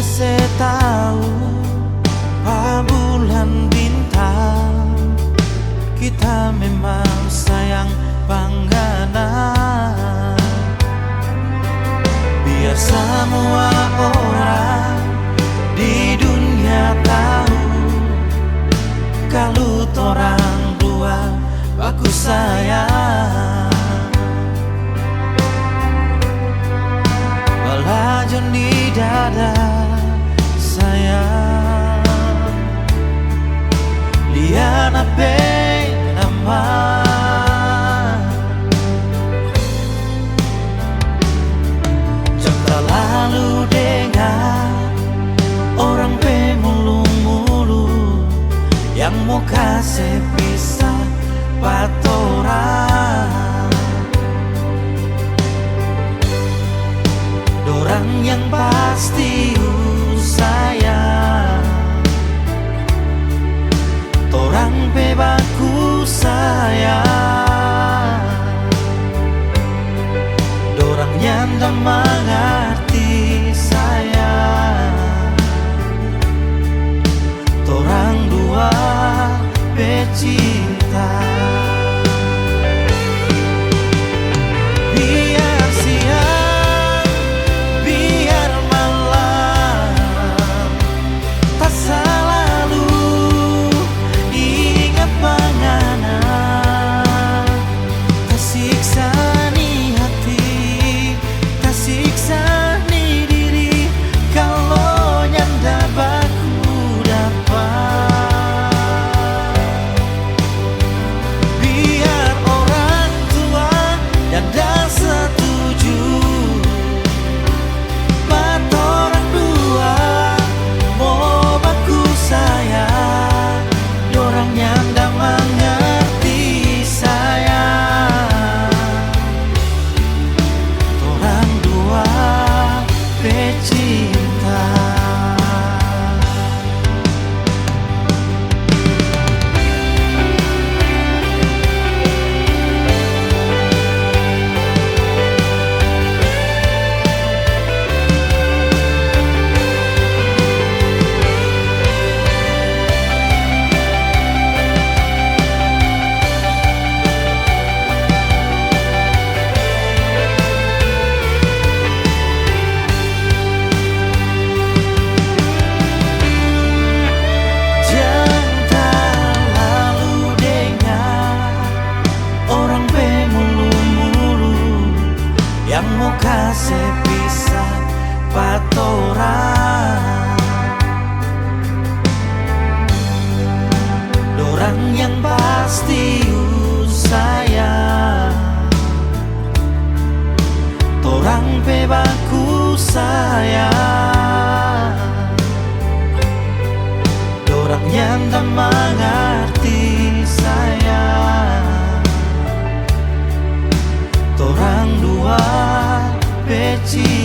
Saya tahu pa bulan bintang, kita memang sayang pangganan. Biar semua orang di dunia tahu kalau torang dua bagus sayang. Belajar di dada sayang, lihat apa nama. Jangan lalu dengar orang pemulu-mulu yang mau kasih pisah patoran. Dorang yang pasti sayang, torang bebaku sayang. Dorang nyandang mengerti sayang, torang dua pecinta. Yang mau kasih pisah patoran, dorang yang pasti sayang, torang bebaku sayang. Dorang yang tak mengerti sayang, torang dua pecinta.